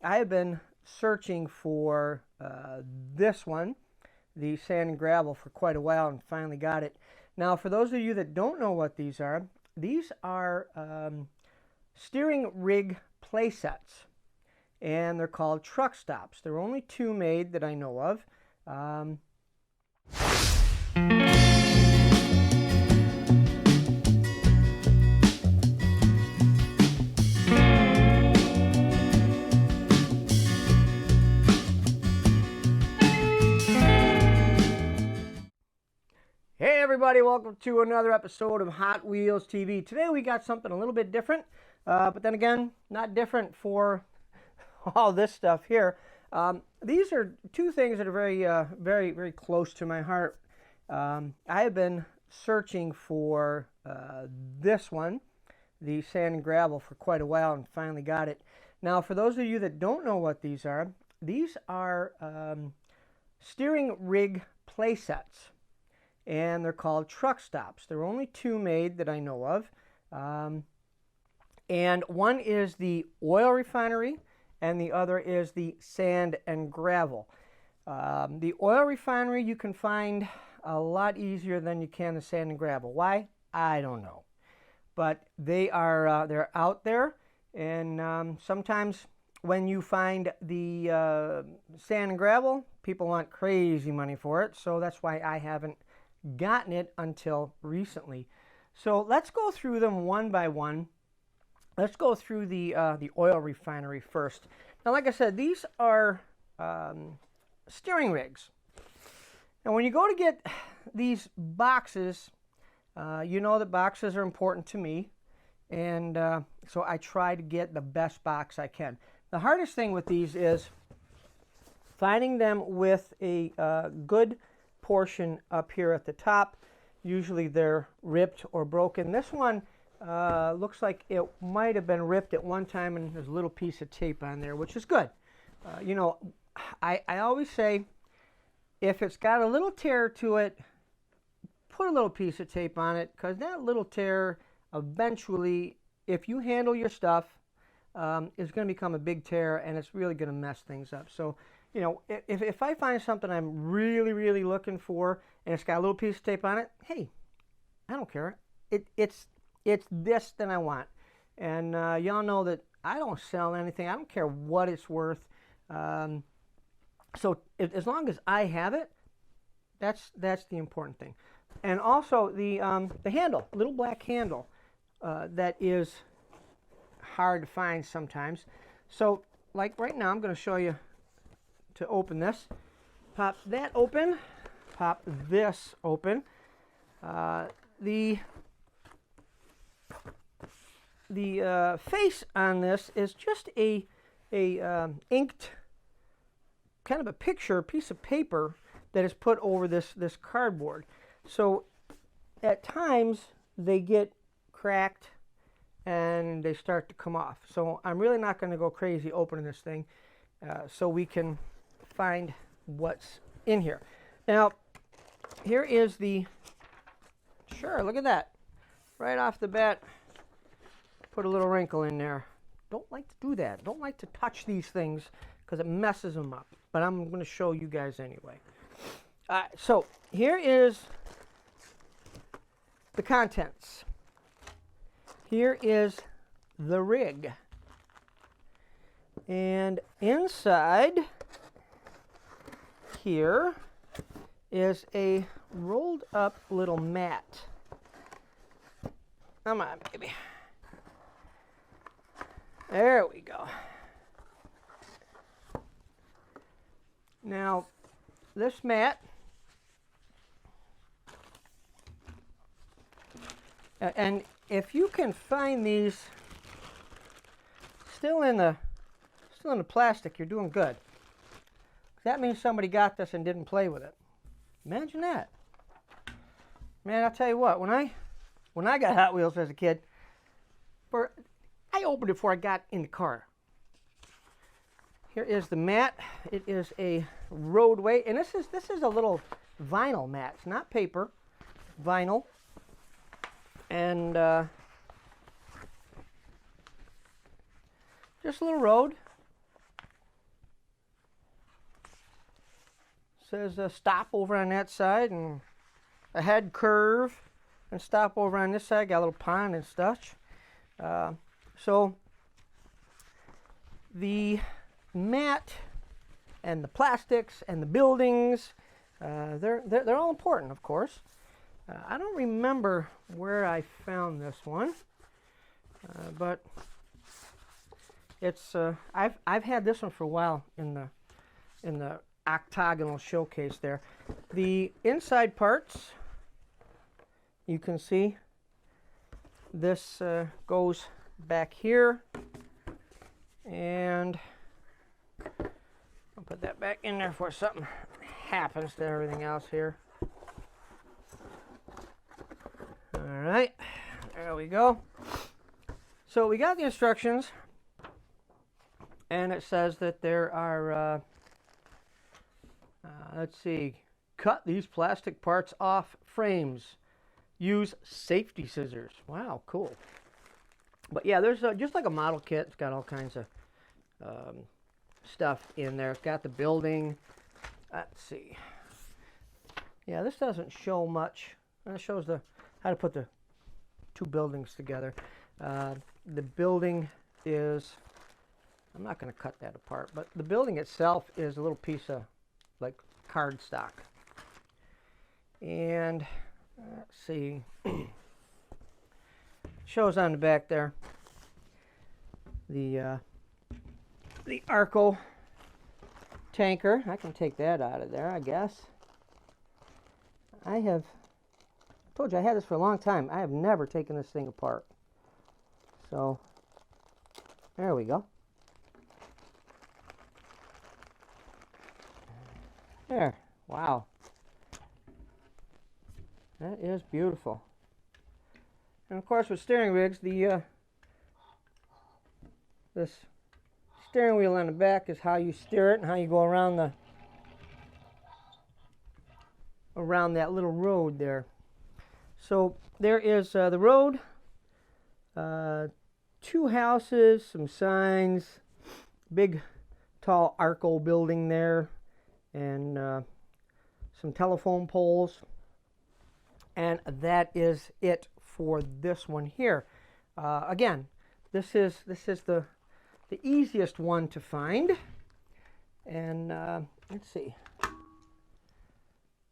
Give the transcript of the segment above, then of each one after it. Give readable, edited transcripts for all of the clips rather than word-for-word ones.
I have been searching for this one, the sand and gravel, for quite a while and finally got it. Now, for those of you that don't know what these are steering rig playsets, and they're called truck stops. There are only two made that I know of. Hey everybody, welcome to another episode of Hot Wheels TV. Today we got something a little bit different, but then again, not different for all this stuff here. These are two things that are very close to my heart. I have been searching for this one, the sand and gravel, for quite a while and finally got it. Now, for those of you that don't know what these are steering rig playsets, and they're called truck stops. There are only two made that I know of, and one is the oil refinery and the other is the sand and gravel. The oil refinery you can find a lot easier than you can the sand and gravel. Why? I don't know, but they are they're out there, and sometimes when you find the sand and gravel, people want crazy money for it, so that's why I haven't gotten it until recently. So let's go through them one by one. Let's go through the oil refinery first. Now, like I said, these are steering rigs. Now, when you go to get these boxes, you know that boxes are important to me, and so I try to get the best box I can. The hardest thing with these is finding them with a good portion up here at the top. Usually they're ripped or broken. This one looks like it might have been ripped at one time, and there's a little piece of tape on there, which is good. You know, I always say if it's got a little tear to it, put a little piece of tape on it, because that little tear eventually, if you handle your stuff, is going to become a big tear, and it's really going to mess things up. So, you know, if I find something I'm really looking for and it's got a little piece of tape on it, hey, I don't care. It's this that I want. And y'all know that I don't sell anything. I don't care what it's worth. So as long as I have it, that's the important thing. And also the handle, little black handle, that is hard to find sometimes. So like right now, I'm going to show you to open this. Pop that open, pop this open. The face on this is just a inked kind of a piece of paper that is put over this cardboard. So at times they get cracked and they start to come off. So I'm really not going to go crazy opening this thing, so we can find what's in here. Now, here is sure, look at that. Right off the bat, put a little wrinkle in there. Don't like to do that. Don't like to touch these things because it messes them up. But I'm going to show you guys anyway. So here is the contents. Here is the rig. And inside here is a rolled up little mat. Come on, baby. There we go. Now, this mat, and if you can find these still in the plastic, you're doing good. That means somebody got this and didn't play with it. Imagine that. Man, I'll tell you what, when I got Hot Wheels as a kid, I opened it before I got in the car. Here is the mat. It is a roadway, and this is a little vinyl mat. It's not paper, vinyl. And just a little road. says stop over on that side, and a head curve, and stop over on this side. Got a little pond and such. So the mat and the plastics and the buildings, they're all important, of course. I don't remember where I found this one, but it's I've had this one for a while in the octagonal showcase there. The inside parts, you can see this goes back here, and I'll put that back in there before something happens to everything else here. All right, there we go. So we got the instructions, and it says that there are, let's see, cut these plastic parts off frames. Use safety scissors. Wow, cool. But yeah, there's just like a model kit. It's got all kinds of stuff in there. It's got the building. Let's see. Yeah, this doesn't show much. It shows how to put the two buildings together. The building is, I'm not going to cut that apart, but the building itself is a little piece of like cardstock. And let's see, shows on the back there the Arco tanker. I can take that out of there, I guess. I told you I had this for a long time. I have never taken this thing apart. So there we go. There. Wow. That is beautiful. And of course, with steering rigs, this steering wheel on the back is how you steer it and how you go around that little road there. So there is the road, two houses, some signs, big tall Arco building there, and some telephone poles. And that is it for this one here. Again, this is the easiest one to find. And let's see.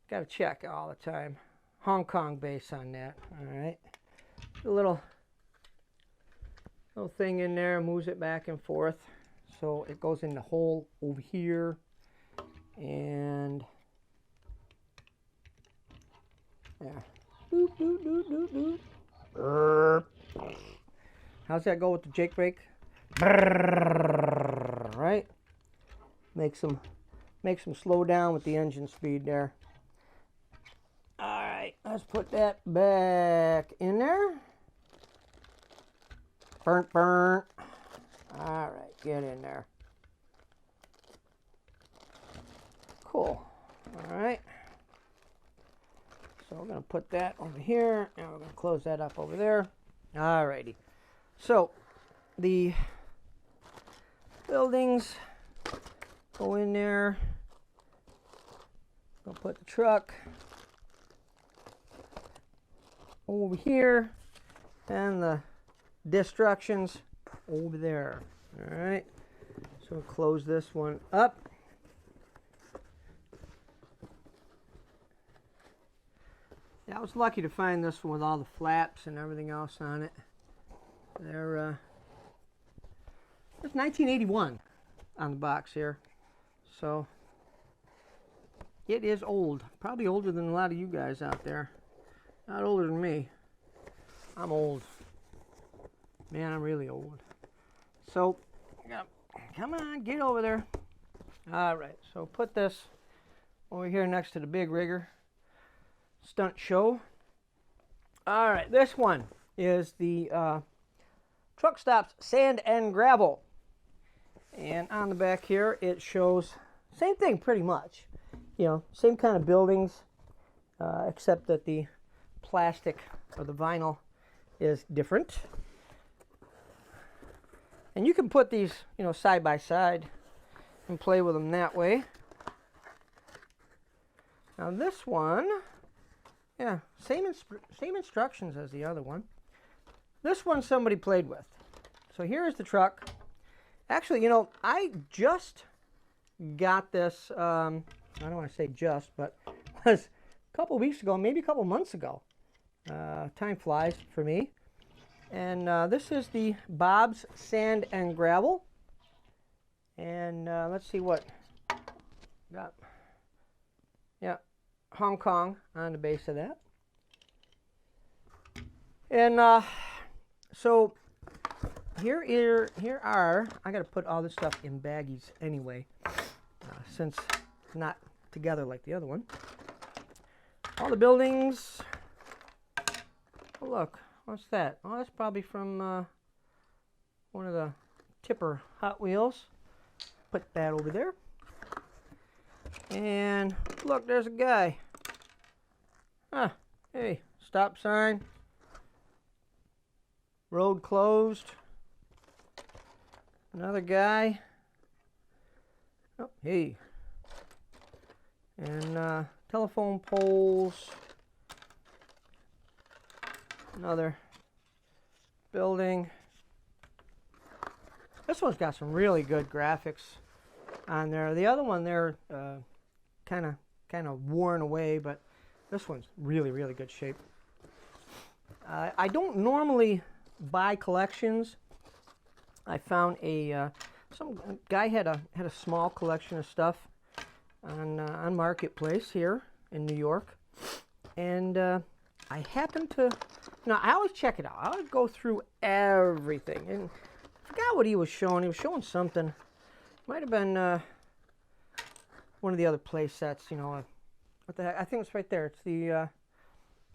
Got to check all the time. Hong Kong base on that. All right. A little thing in there, moves it back and forth. So it goes in the hole over here. And yeah. Doop, doop, doop, doop, doop. How's that go with the Jake brake? Right? Makes them slow down with the engine speed there. Alright, let's put that back in there. Burnt. Alright, get in there. Cool. Alright. So we're going to put that over here, and we're going to close that up over there. Alrighty. So the buildings go in there. We'll put the truck over here, and the destructions over there. Alright. So we'll close this one up. Yeah, I was lucky to find this one with all the flaps and everything else on it. There's 1981 on the box here, so it is old. Probably older than a lot of you guys out there. Not older than me. I'm old. Man, I'm really old. So, come on, get over there. All right, so put this over here next to the big rigger stunt show. All right, this one is the Truck Stops Sand and Gravel. And on the back here, it shows same thing pretty much. You know, same kind of buildings, except that the plastic or the vinyl is different. And you can put these, you know, side by side and play with them that way. Now this one, yeah, same instructions as the other one. This one somebody played with. So here's the truck. Actually, you know, I just got this, I don't want to say just, but it was a couple weeks ago, maybe a couple months ago. Time flies for me. And this is the Bob's Sand and Gravel. And let's see what got. Yeah, Hong Kong on the base of that. And so here are, I got to put all this stuff in baggies anyway, since it's not together like the other one. All the buildings. Oh, look, what's that? Oh, that's probably from one of the Tipper Hot Wheels. Put that over there. And look, there's a guy. Huh, hey, stop sign. Road closed. Another guy. Oh, hey. And telephone poles. Another building. This one's got some really good graphics on there. The other one there kind of worn away, but this one's really good shape. I don't normally buy collections. I found some guy had a small collection of stuff on Marketplace here in New York, and I happened to, I always check it out. I would go through everything, and I forgot what he was showing. He was showing something. Might have been one of the other Playsets. What the heck? I think it's right there. It's the.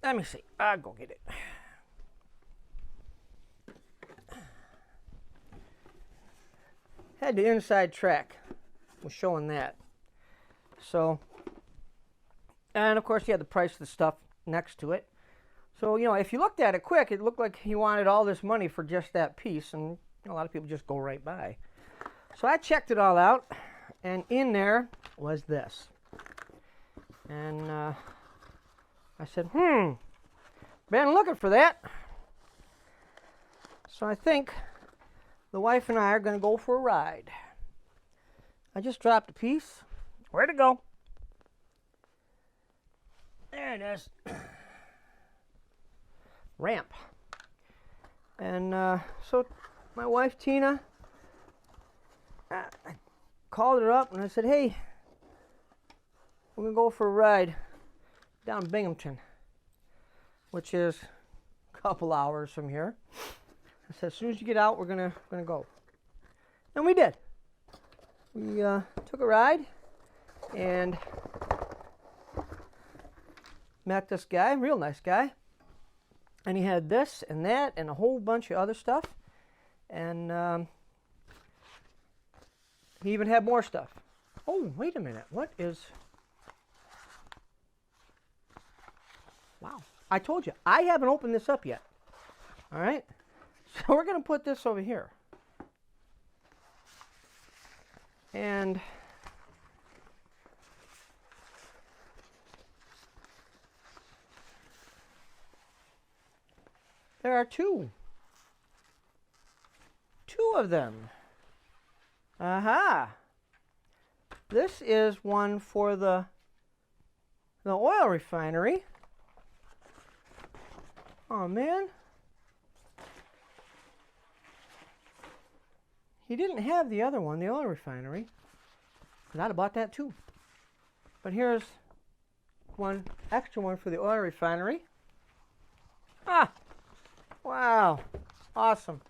Let me see. I'll go get it. Had the inside track. Was showing that. So, and of course, he had the price of the stuff next to it. So, if you looked at it quick, it looked like he wanted all this money for just that piece, and a lot of people just go right by. So I checked it all out, and in there was this. And I said, been looking for that. So I think the wife and I are going to go for a ride. I just dropped a piece. Where'd it go? There it is. Ramp. And so my wife Tina, I called her up and I said, hey, we're going to go for a ride down Binghamton, which is a couple hours from here. I said, as soon as you get out, we're gonna go. And we did. We took a ride and met this guy, real nice guy. And he had this and that and a whole bunch of other stuff. And he even had more stuff. Oh, wait a minute. What is... Wow. I told you, I haven't opened this up yet. All right? So we're going to put this over here. And there are two of them. Aha! This is one for the oil refinery. Oh man. He didn't have the other one, the oil refinery. Because I'd have bought that too. But here's one extra one for the oil refinery. Ah! Wow. Awesome.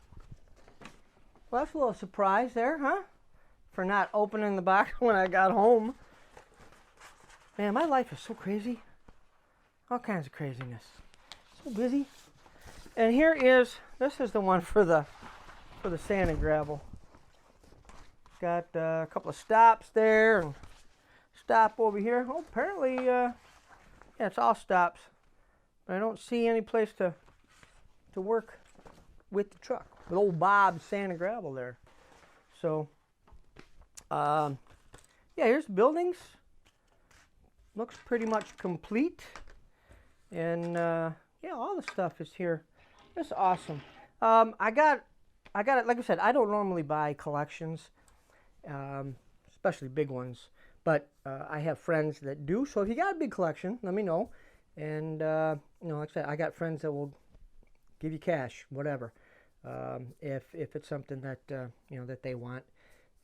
Well, that's a little surprise there, huh? For not opening the box when I got home. Man, my life is so crazy. All kinds of craziness. So busy. And here is, this is the one for the sand and gravel. Got a couple of stops there and stop over here. Oh, apparently, yeah, it's all stops. But I don't see any place to work with the truck. With old Bob's Sand and Gravel there. So, yeah, here's buildings. looks pretty much complete. And yeah, all the stuff is here. It's awesome. I got it. Like I said, I don't normally buy collections, especially big ones. But I have friends that do. So if you got a big collection, let me know. And you know, like I said, I got friends that will give you cash, whatever, if it's something that you know, that they want.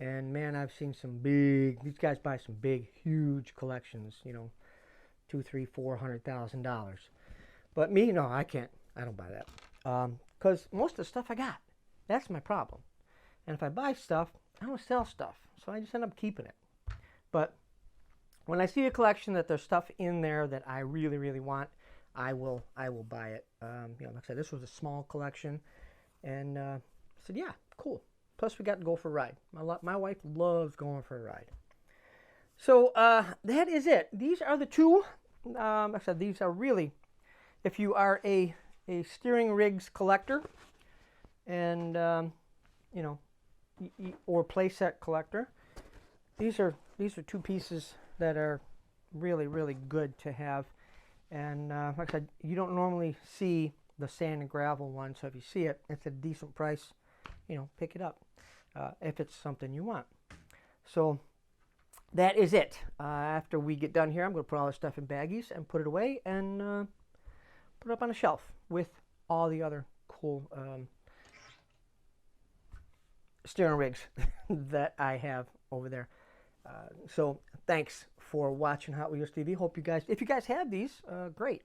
And man, I've seen some big. These guys buy some big, huge collections. You know, $200,000, $300,000, $400,000. But me, no, I can't. I don't buy that. Because most of the stuff I got, that's my problem. And if I buy stuff, I don't sell stuff, so I just end up keeping it. But when I see a collection that there's stuff in there that I really, really want, I will buy it. You know, like I said, this was a small collection, and I said, yeah, cool. Plus, we got to go for a ride. My wife loves going for a ride. So that is it. These are the two. Like I said, these are really, if you are a steering rigs collector, and you know, or playset collector, these are two pieces that are really, really good to have. And like I said, you don't normally see the sand and gravel one, so if you see it, it's a decent price. You know, pick it up if it's something you want. So that is it. After we get done here, I'm going to put all this stuff in baggies and put it away and put it up on a shelf with all the other cool steering rigs that I have over there. So thanks for watching Hot Wheels TV. Hope you guys, if you guys have these, great.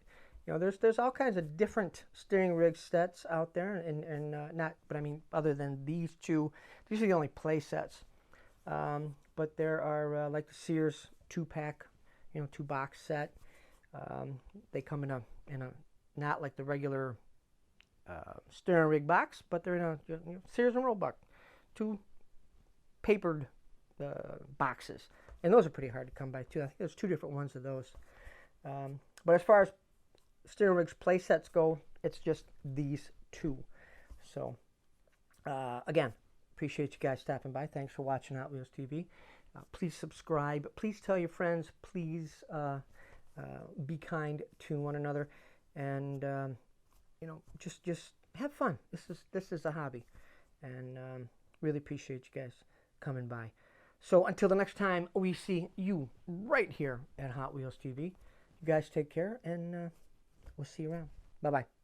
You know, there's all kinds of different steering rig sets out there, and not, but I mean, other than these two, these are the only play sets. But there are like the Sears 2-pack, you know, 2-box set. They come in a not like the regular steering rig box, but they're in a, you know, Sears and Roebuck, 2 papered boxes, and those are pretty hard to come by too. I think there's 2 different ones of those. But as far as steering rigs play sets go, it's just these 2. So again, appreciate you guys stopping by. Thanks for watching Hot Wheels TV. Please subscribe. Please tell your friends. Please be kind to one another, and you know, just have fun. This is a hobby, and really appreciate you guys coming by. So until the next time we see you right here at Hot Wheels TV, you guys take care, and we'll see you around. Bye-bye.